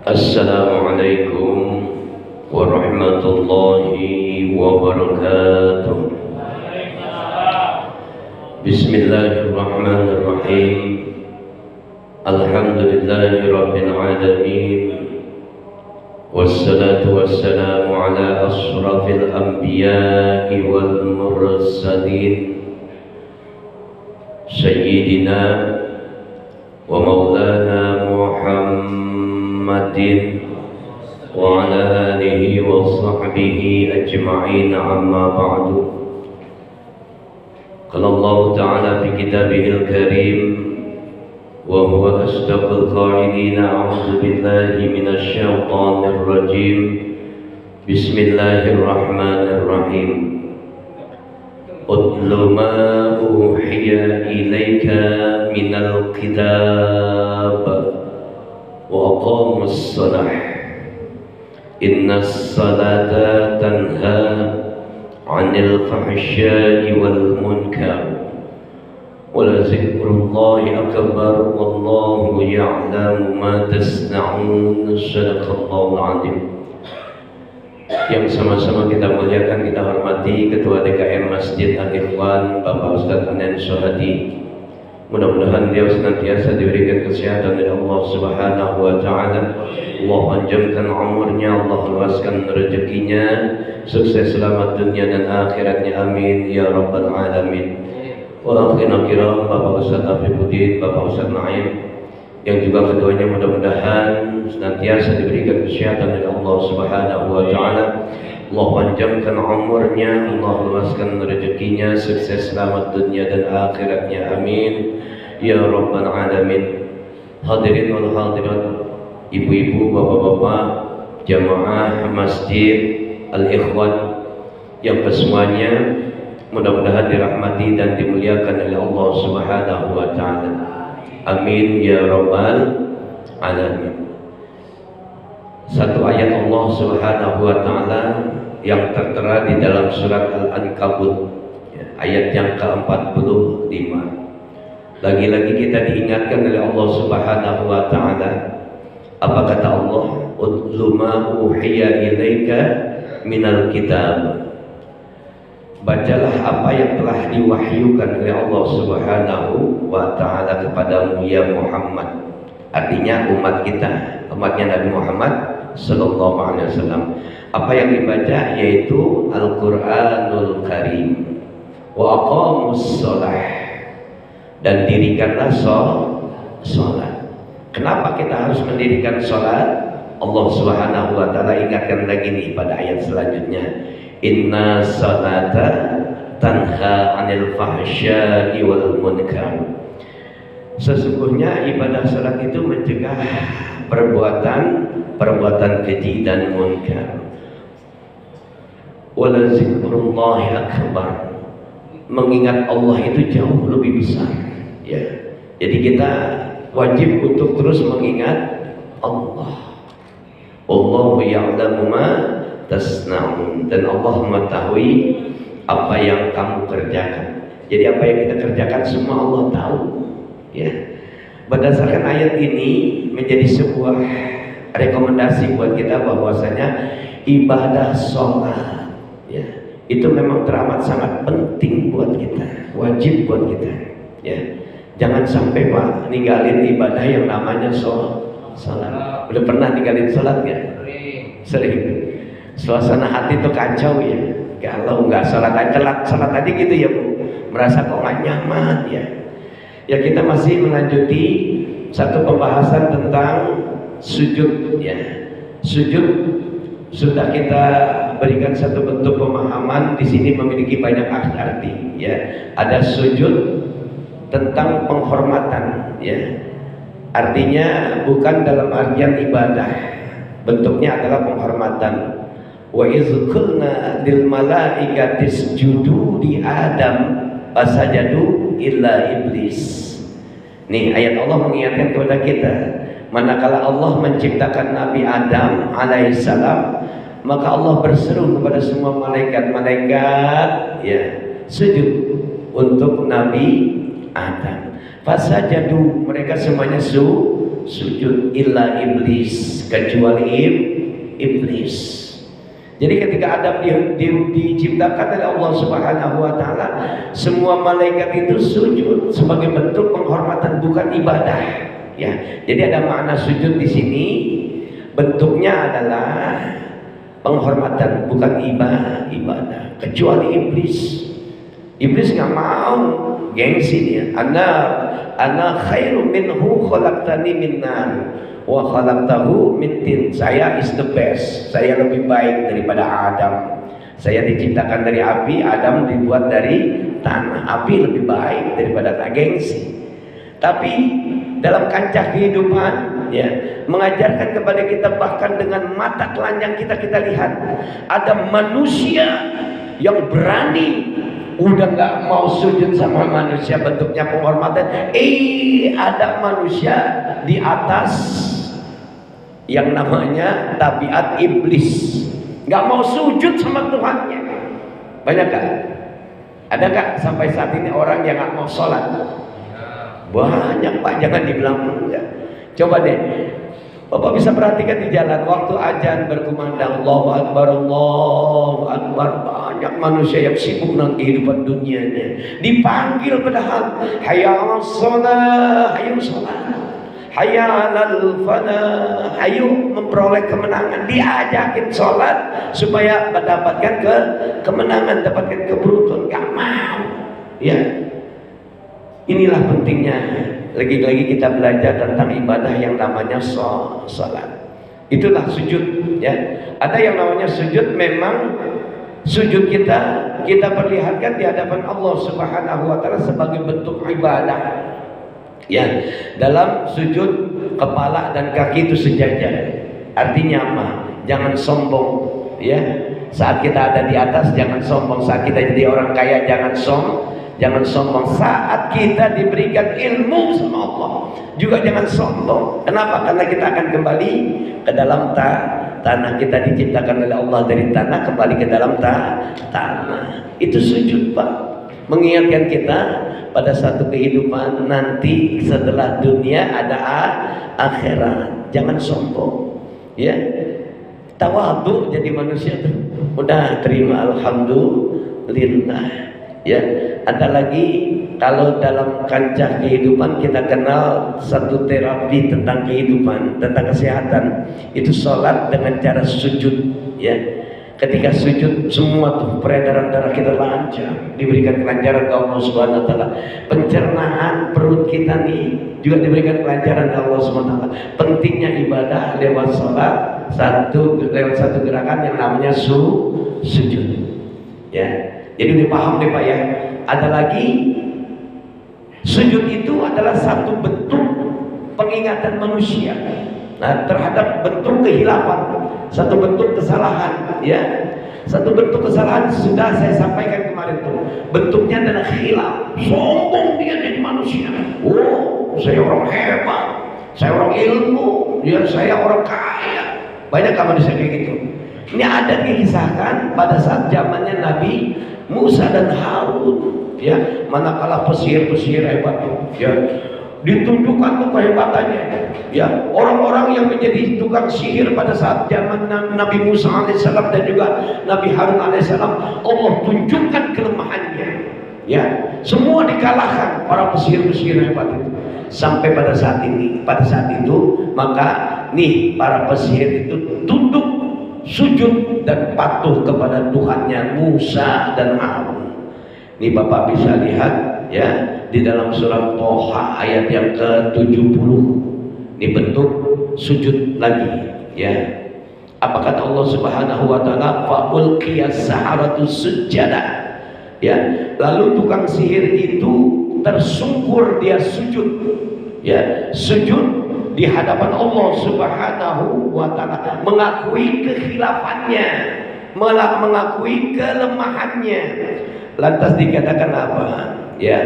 Assalamualaikum warahmatullahi wabarakatuh. Bismillahirrahmanirrahim. Alhamdulillahi rabbil alamin. Wassalatu wassalamu ala ashrafil anbiya'i wal mursalin Sayyidina wa maulana Muhammadin wa ala alihi wa sahbihi ajma'in, amma ba'du. Qala Allah ta'ala fi kitabihil karim wa huwa asdaqul qa'ilin, a'udzu billahi minasy syaithanir rajim. Bismillahirrahmanirrahim. Utlu ma uhiya ilaika minal kitab wa aqamus shalah innas salata tanha 'anil fahsya'i wal munkar wa la zikrullahi akbar wallahu ya'lamu ma tasna'un. Shadaqallahul 'azim. Yang sama-sama kita muliakan, kita hormati Ketua DKM Masjid Al-Ikhwan Bapak Ustadz Anan Sohadi. Mudah-mudahan dia senantiasa diberikan kesehatan dari Allah Subhanahu wa Ta'ala. Allah panjangkan umurnya, Allah luaskan rezekinya, sukses selamat dunia dan akhiratnya, amin ya rabbal alamin. Wa akhirina kiram Bapak Ustadz Afifuddin, Bapak Ustadz Naim, yang juga keduanya mudah-mudahan senantiasa diberikan kesehatan dari Allah Subhanahu wa Ta'ala. Allah panjangkan umurnya, Allah luaskan rezekinya, sukses selamat dunia dan akhiratnya, amin ya rabbal alamin. Hadirin wal hadirat, ibu-ibu, bapak-bapak, jamaah Masjid Al-Ikhwan yang kesemuanya mudah-mudahan dirahmati dan dimuliakan oleh Allah Subhanahu wa Ta'ala, amin ya rabbal alamin. Satu ayat Allah Subhanahu wa Ta'ala yang tertera di dalam surat Al-Ankabut, ayat yang ke-45. Lagi-lagi kita diingatkan oleh Allah Subhanahu wa Ta'ala. Apa kata Allah? Utlu ma uhiya ilaika minal kitab. Bacalah apa yang telah diwahyukan oleh Allah Subhanahu wa Ta'ala kepadamu ya Muhammad. Artinya umat kita, umatnya Nabi Muhammad Sallallahu Alaihi Wasallam. Apa yang dibaca yaitu Al-Quranul Karim. Wa aqamus shalah, dan dirikanlah sholat. Kenapa kita harus mendirikan sholat? Allah Subhanahu wa Ta'ala ingatkan lagi nih pada ayat selanjutnya. Inna salata tanha 'anil fahsya'i wal munkar. Sesungguhnya ibadah salat itu mencegah perbuatan keji dan munkar. Wala zikrullahi akbar. Mengingat Allah itu jauh lebih besar, ya. Jadi kita wajib untuk terus mengingat Allah. Allahu ya'lamu ma tasna'un, dan Allah mengetahui apa yang kamu kerjakan. Jadi apa yang kita kerjakan semua Allah tahu, ya. Berdasarkan ayat ini menjadi sebuah rekomendasi buat kita bahwasanya ibadah sholat, ya, itu memang teramat sangat penting buat kita, wajib buat kita, ya. Jangan sampai Pak ninggalin ibadah yang namanya sholat. Udah pernah ninggalin sholat nggak? Sering. Suasana hati itu kacau, ya. Kalau nggak sholat tadi gitu ya Bu, merasa kok nggak nyaman, ya. Ya, kita masih melanjuti satu pembahasan tentang sujud, ya. Sujud sudah kita berikan satu bentuk pemahaman, di sini memiliki banyak arti, ya. Ada sujud tentang penghormatan, ya. Artinya bukan dalam artian ibadah, bentuknya adalah penghormatan. Wa iz qulna lil malaikati isjudu li Adam fasajadu illa iblis. Nih ayat Allah mengingatkan kepada kita, manakala Allah menciptakan Nabi Adam alaihissalam, maka Allah berseru kepada semua malaikat, ya, sujud untuk Nabi Adam. Fasajadu, mereka semuanya sujud illa iblis, kecuali iblis. Jadi ketika Adam diciptakan oleh Allah Subhanahu wa taala, semua malaikat itu sujud sebagai bentuk penghormatan, bukan ibadah. Ya. Jadi ada makna sujud di sini, bentuknya adalah penghormatan, bukan ibadah. Kecuali iblis. Iblis nggak mau, gengsi dia. Ana khairum minhu khalaqtani min nar wa khalaqtahu min tin. Saya is the best. Saya lebih baik daripada Adam. Saya diciptakan dari api, Adam dibuat dari tanah. Api lebih baik daripada tanah, gengsi. Tapi dalam kancah kehidupan, ya, mengajarkan kepada kita, bahkan dengan mata telanjang kita lihat ada manusia yang berani udah nggak mau sujud sama manusia, bentuknya penghormatan. Ada manusia di atas yang namanya tabiat iblis, nggak mau sujud sama Tuhannya. Banyak kan? Ada nggak sampai saat ini orang yang nggak mau sholat? Banyak Pak, jangan dibilang enggak. Coba deh, Bapak bisa perhatikan di jalan waktu azan berkumandang Allahu Akbar, Allahu Akbar, banyak manusia yang sibuk dengan kehidupan dunianya. Dipanggil padahal hayya 'alas shalah, hayu salat, hayya 'alal falah, hayu memperoleh kemenangan. Diajakin sholat supaya mendapatkan kemenangan, dapatkan keberuntungan, gak mau. Ya. Inilah pentingnya. Lagi-lagi kita belajar tentang ibadah yang namanya sholat. Itulah sujud, ya. Ada yang namanya sujud, memang sujud kita perlihatkan di hadapan Allah Subhanahu wa taala sebagai bentuk ibadah. Ya, dalam sujud kepala dan kaki itu sejajar. Artinya apa? Jangan sombong, ya. Saat kita ada di atas jangan sombong, saat kita jadi orang kaya jangan sombong. Saat kita diberikan ilmu sama Allah juga jangan sombong. Kenapa? Karena kita akan kembali ke dalam tanah. Kita diciptakan oleh Allah dari tanah, kembali ke dalam tanah. Itu sujud, Pak. Mengingatkan kita pada satu kehidupan nanti setelah dunia ada akhirat. Jangan sombong, ya. Tawadhu jadi manusia tuh. Udah terima, alhamdulillah. Ya, ada lagi kalau dalam kancah kehidupan kita kenal satu terapi tentang kehidupan, tentang kesehatan, itu sholat dengan cara sujud. Ya, ketika sujud semua tuh peredaran darah kita lancar, diberikan kelancaran oleh Allah Subhanahu wa taala. Pencernaan perut kita nih juga diberikan kelancaran oleh Allah Subhanahu wa taala. Pentingnya ibadah lewat sholat, lewat satu gerakan yang namanya sujud. Ya. Jadi dipaham deh Pak ya. Ada lagi, sujud itu adalah satu bentuk pengingatan manusia, nah, terhadap bentuk kehilafan, satu bentuk kesalahan, ya. Satu bentuk kesalahan sudah saya sampaikan kemarin tuh. Bentuknya adalah khilaf, sombong dia jadi manusia. Oh, saya orang hebat, saya orang ilmu, ya saya orang kaya. Banyak manusia kayak gitu. Ini ada dikisahkan pada saat zamannya Nabi Musa dan Harun, ya, manakala pesihir hebat tuh, ya, ditunjukkan tuh kehebatannya, ya, orang-orang yang menjadi tukang sihir pada saat zaman Nabi Musa alaihissalam dan juga Nabi Harun alaihissalam, Allah tunjukkan kelemahannya, ya, semua dikalahkan para pesihir hebat itu. Sampai pada saat itu maka nih para pesihir itu tunduk, sujud dan patuh kepada Tuhannya Musa dan Harun. Ini Bapak bisa lihat, ya, di dalam surat Toha ayat yang ke-70. Ini bentuk sujud lagi, ya. Apa kata Allah Subhanahu wa taala? Fa ulqiyas saharatu sujada. Ya, lalu tukang sihir itu tersungkur, dia sujud, ya, sujud di hadapan Allah Subhanahu wa taala, mengakui kekhilafannya, mengakui kelemahannya. Lantas dikatakan apa? Ya,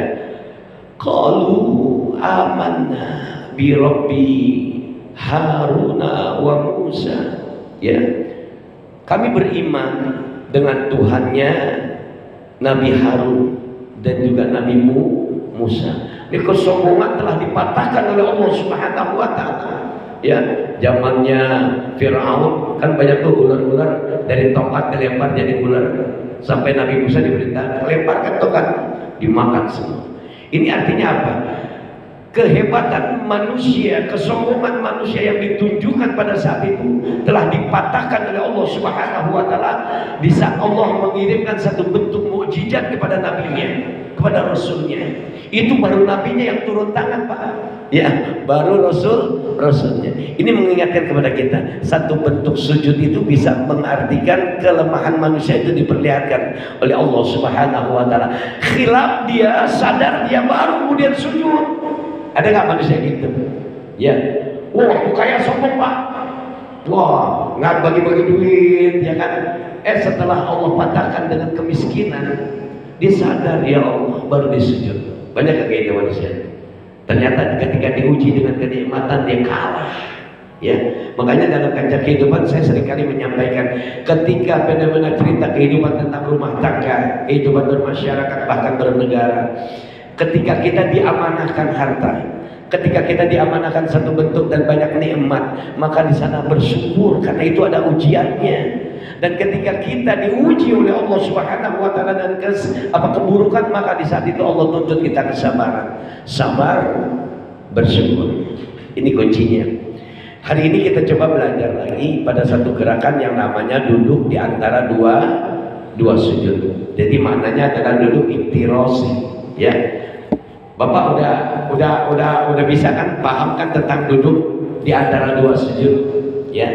qalu amanna bi rabbi Haruna wa Musa. Ya, kami beriman dengan Tuhannya Nabi Harun dan juga Nabi Musa. Ini kesombongan telah dipatahkan oleh Allah Subhanahu wa taala. Ya, zamannya Firaun kan banyak tuh ular-ular dari tongkat dilempar jadi ular. Sampai Nabi Musa diperintah lemparkan tongkat, dimakan semua. Ini artinya apa? Kehebatan manusia, kesombongan manusia yang ditunjukkan pada saat itu telah dipatahkan oleh Allah Subhanahu wa taala di saat Allah mengirimkan satu bentuk mukjizat kepada nabinya, kepada rasulnya. Itu baru nabinya yang turun tangan, Pak. Ya, baru rasulnya. Ini mengingatkan kepada kita, satu bentuk sujud itu bisa mengartikan kelemahan manusia itu diperlihatkan oleh Allah Subhanahu wa taala. Khilaf dia, sadar dia, baru kemudian sujud. Ada nggak manusia gitu? Ya, wah waktu kaya sombong Pak, wah nggak bagi-bagi duit, ya kan? Setelah Allah patahkan dengan kemiskinan, dia sadar, ya Allah, baru dia sujud. Banyak kayak gitu manusia. Ternyata ketika diuji dengan kenikmatan dia kalah. Ya, makanya dalam kancah kehidupan saya seringkali menyampaikan, ketika benar-benar cerita kehidupan tentang rumah tangga, kehidupan bermasyarakat, bahkan bernegara. Ketika kita diamanahkan harta, ketika kita diamanahkan satu bentuk dan banyak nikmat, maka di sana bersyukur karena itu ada ujiannya. Dan ketika kita diuji oleh Allah Subhanahu wa taala dan keburukan, maka di saat itu Allah tuntut kita kesabaran. Sabar, bersyukur. Ini kuncinya. Hari ini kita coba belajar lagi pada satu gerakan yang namanya duduk di antara dua sujud. Jadi maknanya adalah duduk iftirasi, ya. Bapak udah bisa kan pahamkan tentang duduk di antara dua sujud, ya.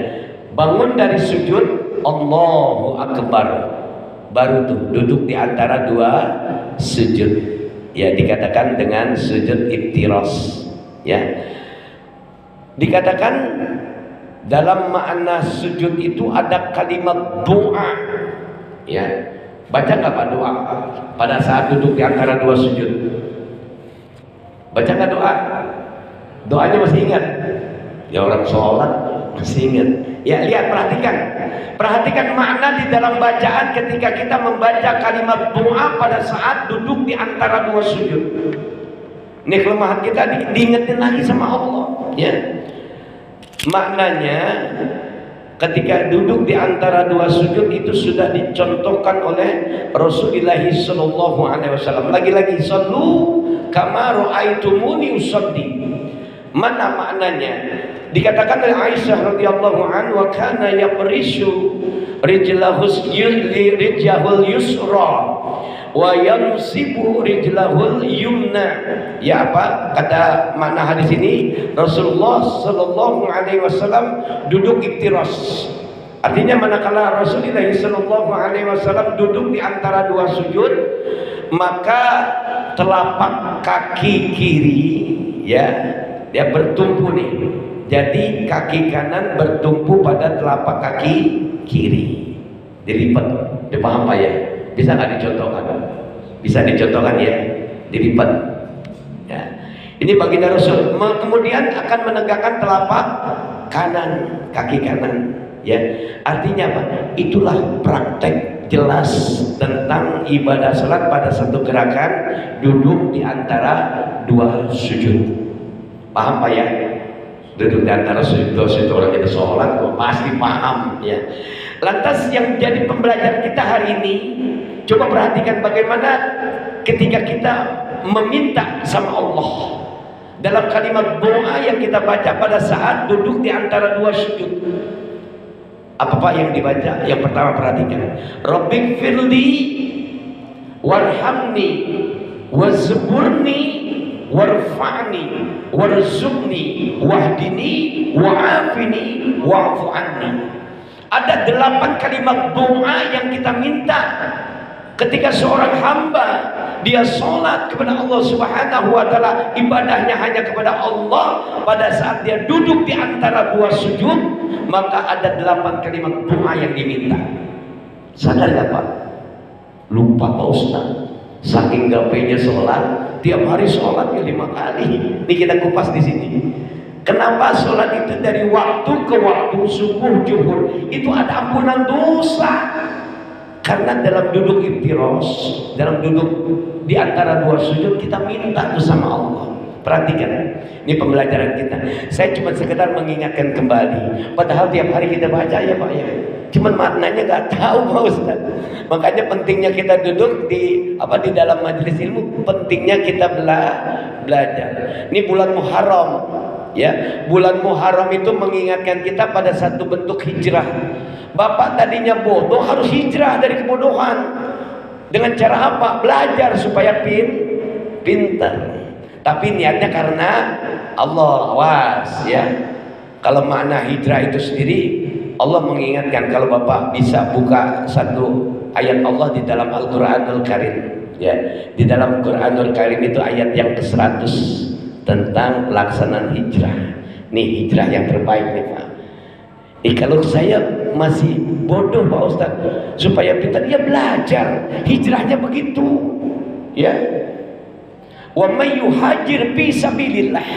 Bangun dari sujud, Allahu Akbar, baru tuh duduk di antara dua sujud, ya, dikatakan dengan sujud iftiras, ya. Dikatakan dalam makna sujud itu ada kalimat doa, ya. Baca nggak Pak doa pada saat duduk di antara dua sujud? Baca nggak doa? Doanya masih ingat? Ya, orang sholat masih ingat. Ya, lihat, perhatikan makna di dalam bacaan ketika kita membaca kalimat doa pada saat duduk di antara dua sujud. Ini kelemahan kita, diingetin lagi sama Allah, ya. Maknanya ketika duduk di antara dua sujud itu sudah dicontohkan oleh Rasulullah sallallahu alaihi wasallam. Lagi-lagi, sallu kama ra'aitumuni usolli. Mana maknanya? Dikatakan oleh Aisyah radhiyallahu anha, wa kana yaqrishu rijlahul yusra wa yansibu rijlahul yumna. Ya, apa kata makna hadis ini? Rasulullah sallallahu alaihi wasallam duduk iftiras. Artinya manakala Rasulullah sallallahu alaihi wasallam duduk di antara dua sujud, maka telapak kaki kiri, ya, dia bertumpu nih. Jadi kaki kanan bertumpu pada telapak kaki kiri, dilipat. Dipaham Pak ya? Bisa nggak dicontohkan? Bisa dicontohkan ya? Dilipat. Ya. Ini baginda Rasul. Kemudian akan menegakkan telapak kanan, kaki kanan. Ya, artinya apa? Itulah praktek jelas tentang ibadah salat pada satu gerakan duduk di antara dua sujud. Paham Pak ya? Duduk di antara sujud orang kita sholat pasti paham, ya. Lantas yang jadi pembelajaran kita hari ini, coba perhatikan bagaimana ketika kita meminta sama Allah dalam kalimat doa yang kita baca pada saat duduk di antara dua sujud. Apa Pak yang dibaca? Yang pertama perhatikan, Rabbighfirli warhamni wazburni warfa'ni warzuqni wahdini wa'afini wa'fu anni. Ada 8 kalimat doa yang kita minta ketika seorang hamba dia sholat kepada Allah Subhanahu wa taala, ibadahnya hanya kepada Allah. Pada saat dia duduk di antara dua sujud, maka ada 8 kalimat doa yang diminta. Sadar gak Pak? Lupa Pak Ustaz, saking gapenya sholat, tiap hari sholat ya 5 kali. Ini kita kupas di sini. Kenapa sholat itu dari waktu ke waktu, subuh, zuhur, itu ada ampunan dosa. Karena dalam duduk iftiros, dalam duduk di antara dua sujud, kita minta tuh sama Allah. Perhatikan, ini pembelajaran kita. Saya cuma sekedar mengingatkan kembali. Padahal tiap hari kita baca ya Pak ya. Cuman maknanya nggak tahu Pak Ustaz. Makanya pentingnya kita duduk di dalam majelis ilmu. Pentingnya kita belajar. Ini bulan Muharram, ya. Bulan Muharram itu mengingatkan kita pada satu bentuk hijrah. Bapak tadinya bodoh, harus hijrah dari kebodohan. Dengan cara apa? Belajar supaya pintar. Tapi niatnya karena Allah, awas ya. Kalau makna hijrah itu sendiri, Allah mengingatkan kalau Bapak bisa buka satu ayat Allah di dalam Al-Qur'anul Karim ya. Di dalam Al-Qur'anul Karim itu ayat yang ke-100 tentang pelaksanaan hijrah. Nih hijrah yang terbaik nih Pak. Kalau saya masih bodoh Pak Ustaz, supaya pintar ya belajar. Hijrahnya begitu ya. Wa may yuhajir fi sabilillah.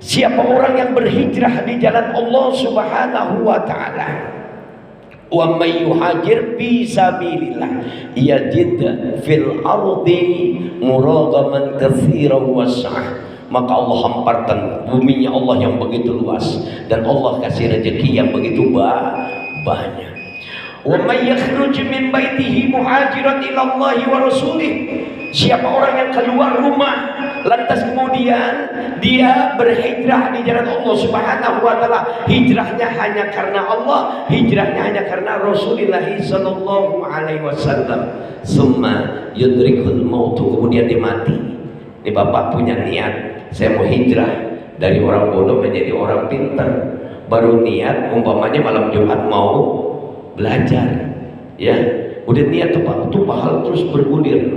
Siapa orang yang berhijrah di jalan Allah Subhanahu wa taala. Wa may yuhajir fi sabilillah yajid fil ardi muragaman katsiran was'ah. Maka Allah hamparkan buminya Allah yang begitu luas, dan Allah kasih rezeki yang begitu banyak. Wa may yakhruj min baitihi muhajiran ila Allah wa rasulih. Siapa orang yang keluar rumah lantas kemudian dia berhijrah di jalan Allah Subhanahu wa taala, hijrahnya hanya karena Allah, hijrahnya hanya karena Rasulullah sallallahu alaihi wasallam. Summa yudrikul maut, kemudian dia mati. Ini Bapak punya niat, saya mau hijrah dari orang bodoh menjadi orang pintar. Baru niat, umpamanya malam Jumat mau belajar, ya. Udah niat tuh Pak, tuh pahala terus bergulir.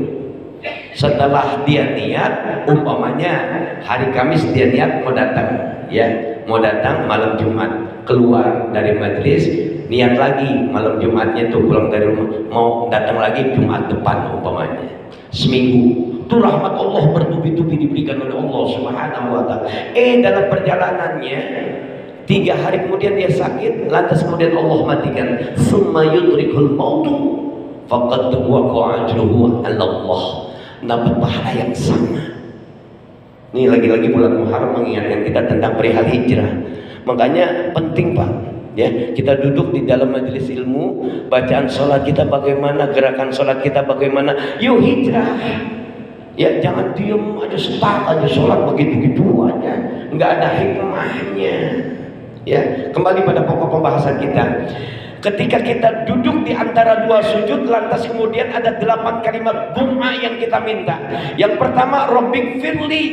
Setelah dia niat, umpamanya hari Kamis dia niat mau datang, ya, mau datang malam Jumat, keluar dari majelis, niat lagi malam Jumatnya tuh pulang dari rumah, mau datang lagi Jumat depan umpamanya, seminggu. Itu rahmat Allah bertubi-tubi diberikan oleh Allah Subhanahu wa taala. Dalam perjalanannya 3 hari kemudian dia sakit, lantas kemudian Allah matikan. Summa yudrikul mautu faqad waqa'a ajruhu 'ala Allah. Dapat pahala yang sama. Ini lagi-lagi bulan Muharram mengingatkan kita tentang perihal hijrah. Makanya penting Pak, ya, kita duduk di dalam majelis ilmu, bacaan sholat kita bagaimana, gerakan sholat kita bagaimana. Yuk hijrah. Ya, jangan diem aja, stuck aja sholat begitu-gitu aja, nggak ada hikmahnya. Ya, kembali pada pokok pembahasan kita. Ketika kita duduk di antara dua sujud, lantas kemudian ada 8 kalimat doa yang kita minta. Yang pertama, Rabbik firli,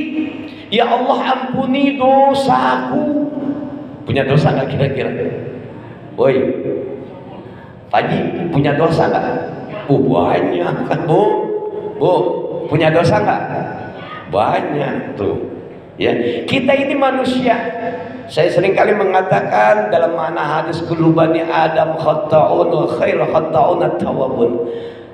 ya Allah ampuni dosaku. Punya dosa nggak kira-kira? Woi, Haji punya dosa nggak? Banyak kan Bu, punya dosa nggak? Banyak tuh. Ya, kita ini manusia. Saya seringkali mengatakan dalam makna hadis kullu bani Adam khata'un wa khairu khata'un at-tawwabun.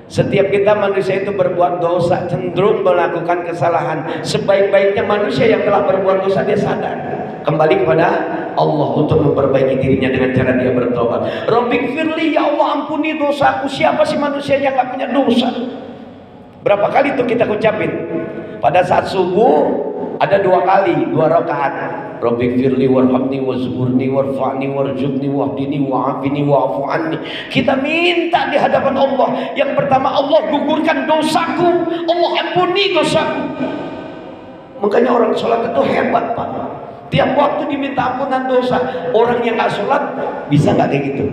Setiap kita manusia itu berbuat dosa, cenderung melakukan kesalahan. Sebaik-baiknya manusia yang telah berbuat dosa dia sadar, kembali kepada Allah untuk memperbaiki dirinya dengan cara dia bertobat. Rabbik firli, ya Allah ampuni dosaku. Siapa sih manusia yang gak punya dosa? Berapa kali itu kita ucapin? Pada saat subuh ada 2 kali, 2 rakaat. Rabbik firli warhamni wazburni warfa'ni warzuqni wahdini wa'afini wa'afu anni. Kita minta di hadapan Allah. Yang pertama, Allah gugurkan dosaku, Allah ampuni dosaku. Makanya orang sholat itu hebat Pak. Tiap waktu diminta ampunan dosa. Orang yang gak sholat bisa gak kayak gitu?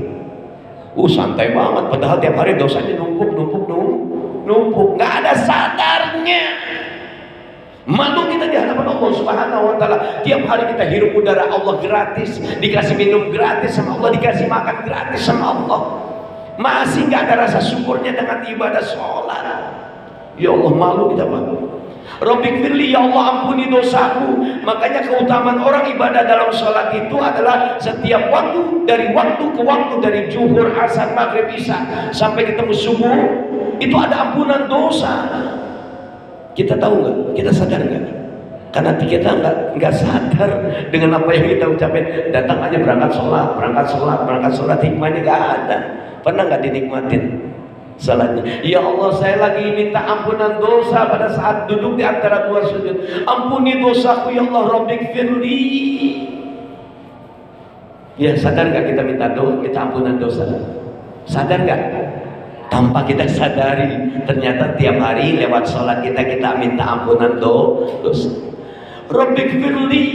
Santai banget. Padahal tiap hari dosanya numpuk. Gak ada sadarnya. Malu kita di hadapan Allah Subhanahu wa taala. Tiap hari kita hirup udara Allah gratis, dikasih minum gratis sama Allah, dikasih makan gratis sama Allah. Masih nggak ada rasa syukurnya dengan ibadah sholat. Ya Allah, malu kita Pak. Rabbik firli, ya Allah ampuni dosaku. Makanya keutamaan orang ibadah dalam sholat itu adalah setiap waktu, dari waktu ke waktu, dari zuhur, asar, maghrib, isya sampai ketemu subuh, itu ada ampunan dosa. Kita tahu nggak? Kita sadar nggak? Karena kita nggak sadar dengan apa yang kita ucapin. Datang aja berangkat sholat, hikmahnya nggak ada. Pernah nggak dinikmatin salatnya? Ya Allah, saya lagi minta ampunan dosa pada saat duduk di antara dua sujud. Ampuni dosaku ya Allah, Rabbighfirli. Ya, sadar nggak kita minta ampunan dosa? Sadar nggak? Tanpa kita sadari, ternyata tiap hari lewat sholat kita minta ampunan dosa. Rabbighfirli,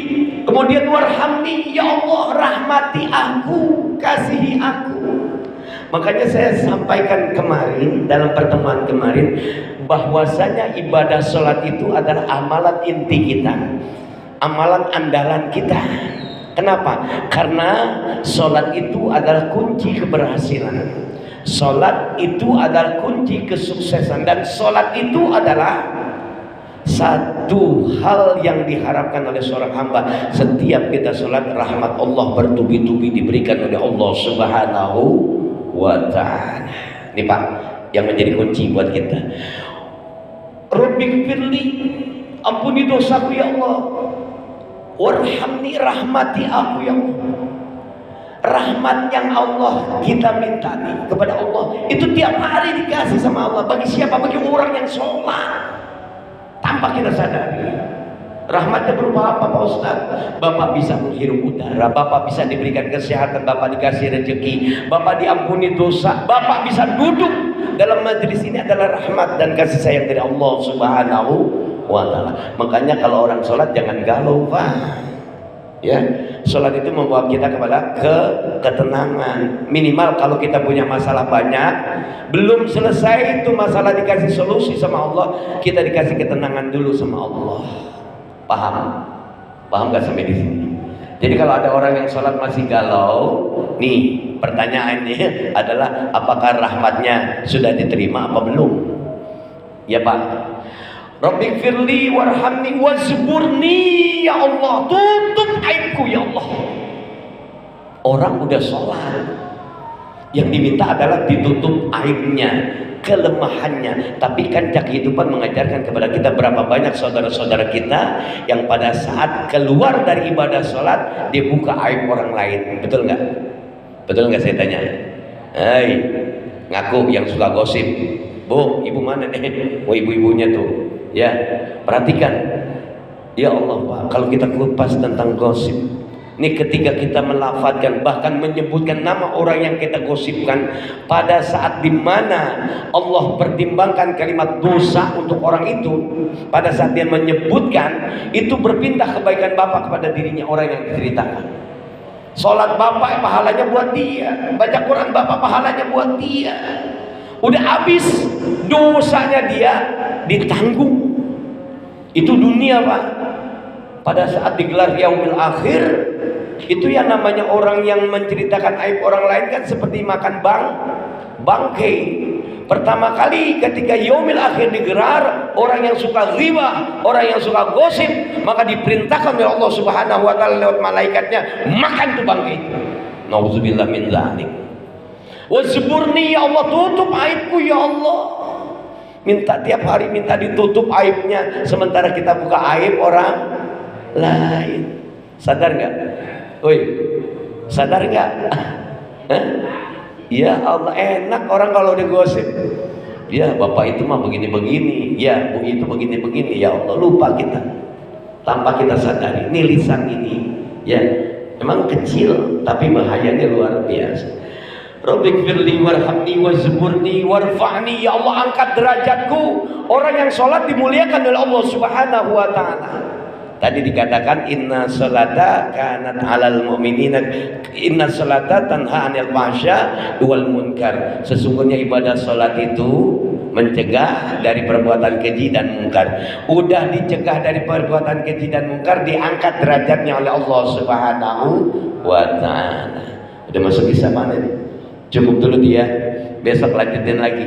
kemudian warhamni, ya Allah rahmati aku, kasihi aku. Makanya saya sampaikan kemarin dalam pertemuan kemarin bahwasanya ibadah sholat itu adalah amalan inti kita, amalan andalan kita. Kenapa? Karena sholat itu adalah kunci keberhasilan. Sholat itu adalah kunci kesuksesan, dan sholat itu adalah satu hal yang diharapkan oleh seorang hamba. Setiap kita sholat, rahmat Allah bertubi-tubi diberikan oleh Allah Subhanahu wa ta'ala. Ini Pak, yang menjadi kunci buat kita. Rabbighfirli, ampuni dosaku ya Allah. Warhamni, rahmati aku ya Allah. Rahmat yang Allah kita minta nih kepada Allah itu tiap hari dikasih sama Allah. Bagi siapa? Bagi orang yang sholat. Tanpa kita sadari. Rahmatnya berupa apa Pak Ustaz? Bapak bisa menghirup udara, Bapak bisa diberikan kesehatan, Bapak dikasih rezeki, Bapak diampuni dosa, Bapak bisa duduk dalam majelis ini adalah rahmat dan kasih sayang dari Allah Subhanahu wa ta'ala. Makanya kalau orang sholat jangan galau Pak. Ya, sholat itu membawa kita kepada ketenangan. Minimal kalau kita punya masalah banyak, belum selesai itu masalah dikasih solusi sama Allah, kita dikasih ketenangan dulu sama Allah. Paham? Paham gak sampai di sini? Jadi kalau ada orang yang sholat masih galau, nih pertanyaannya adalah apakah rahmatnya sudah diterima apa belum? Ya Pak. Rabbighfirli warhamni wazburni, ya Allah, tutup aibku ya Allah. Orang udah sholat, yang diminta adalah ditutup aibnya, kelemahannya. Tapi kancah kehidupan mengajarkan kepada kita berapa banyak saudara-saudara kita yang pada saat keluar dari ibadah sholat dia buka aib orang lain. Betul nggak? Betul nggak saya tanya? Hai, ngaku yang suka gosip. Bu, ibu mana nih? Oh, ibu-ibunya tuh. Ya, perhatikan. Ya Allah Pak, kalau kita kupas tentang gosip, ini ketika kita melafadzkan bahkan menyebutkan nama orang yang kita gosipkan, pada saat dimana Allah pertimbangkan kalimat dosa untuk orang itu, pada saat dia menyebutkan itu berpindah kebaikan Bapak kepada dirinya orang yang diceritakan. Sholat Bapak pahalanya buat dia, baca Quran Bapak pahalanya buat dia. Udah habis dosanya dia ditanggung. Itu dunia Pak. Pada saat digelar yaumil akhir, itu yang namanya orang yang menceritakan aib orang lain kan seperti makan bangkai. Pertama kali ketika yaumil akhir digelar, orang yang suka ghibah, orang yang suka gosip, maka diperintahkan oleh Allah Subhanahu wa ta'ala lewat malaikatnya, makan tuh bangkai itu. Nauzubillah min dzalik. Wazburni, ya Allah, tutup aibku ya Allah. Minta tiap hari minta ditutup aibnya, sementara kita buka aib orang lain. Sadar nggak? Woi, sadar nggak? Ya Allah, enak orang kalau udah gosip. Ya Bapak itu mah begini-begini, ya Bu itu begini-begini. Ya Allah, lupa kita tanpa kita sadari. Ini lisan ini ya emang kecil tapi bahayanya luar biasa. Rabbighfirli warhamni wazburni warfa'ni, ya Allah angkat derajatku. Orang yang sholat dimuliakan oleh Allah Subhanahu wa ta'ala. Tadi dikatakan inna sholata kanat 'alal mu'minina, inna sholata tanha 'anil fahsya wal munkar. Sesungguhnya ibadah sholat itu mencegah dari perbuatan keji dan mungkar. Udah dicegah dari perbuatan keji dan mungkar, diangkat derajatnya oleh Allah Subhanahu wa ta'ala. Udah masuk kisah mana nih? Cukup dulu dia, besok lanjutin lagi.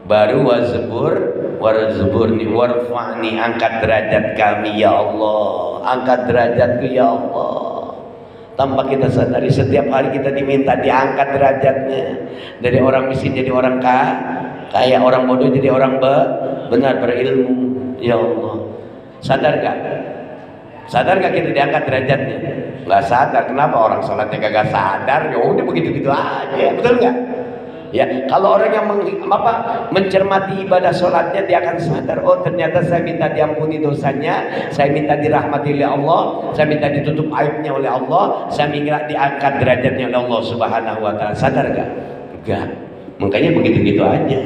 Baru warzuburni warfa'ni, angkat derajat kami ya Allah, angkat derajatku ya Allah. Tanpa kita sadari setiap hari kita diminta diangkat derajatnya, dari orang miskin jadi orang kaya, orang bodoh jadi orang benar berilmu ya Allah. Sadar gak? Sadar gak kita diangkat derajatnya? Nggak sadar. Kenapa? Orang sholatnya kagak sadar, ya udah begitu-begitu aja, betul nggak? Ya, kalau orang yang mencermati ibadah sholatnya, dia akan sadar, oh ternyata saya minta diampuni dosanya, saya minta dirahmati oleh Allah, saya minta ditutup aibnya oleh Allah, saya minta diangkat derajatnya oleh Allah Subhanahu wa Ta'ala. Sadar gak? Enggak. Makanya begitu-begitu aja,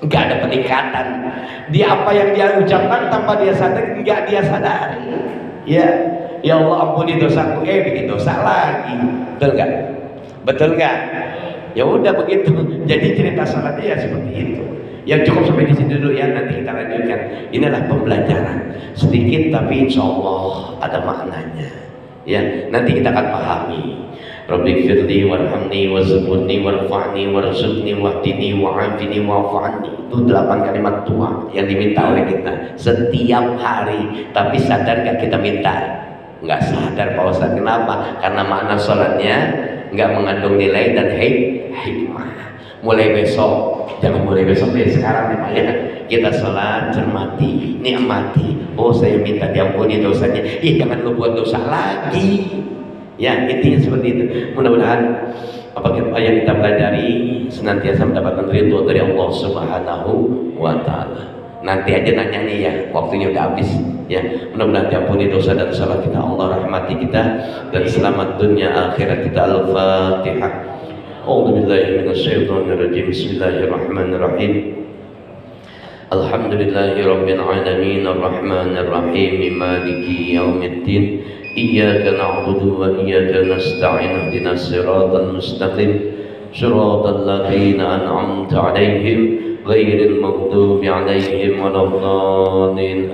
nggak ada peningkatan. Dia apa yang dia ucapkan tanpa dia sadar, nggak dia sadari. Ya Allah ampuni dosaku, bikin dosa lagi, betul nggak? Betul nggak? Ya udah begitu. Jadi cerita salatnya ya seperti itu. Ya cukup sampai di sini dulu ya, nanti kita lanjutkan. Inilah pembelajaran sedikit tapi insya Allah ada maknanya. Ya nanti kita akan pahami. Rabbi firli warhamni wazkurni warfa'ni warzuqni wahdini wa'afini wa'fa'ni. Itu 8 kalimat tua yang diminta oleh kita setiap hari. Tapi sadar gak kita minta? Nggak sadar Pak Ustaz. Kenapa? Karena makna sholatnya nggak mengandung nilai dan hikmah. Mulai besok, jangan mulai besok deh, sekarang nih Pak ya, kita sholat, cermati, nikmati. Oh saya minta diampuni dosanya, jangan lu buat dosa lagi. Ya intinya seperti itu. Mudah-mudahan apa yang kita pelajari senantiasa mendapatkan ridho dari Allah Subhanahu wa Ta'ala. Nanti aja nanya nih ya, waktunya udah habis ya. Mudah-mudahan diampuni dosa dan salah kita, Allah rahmati kita dan selamat dunia akhirat kita. Al-Fatihah. A'udzubillahi minasyaitonirrajim. Bismillahirrahmanirrahim. Alhamdulillahirabbil alamin arrahmanir rahim maliki yaumiddin. Iyyaka na'budu wa iyyaka nasta'in ihdinas siratal mustaqim siratal ladzina an'amta 'alaihim ghairil maghdubi 'alaihim waladdallin.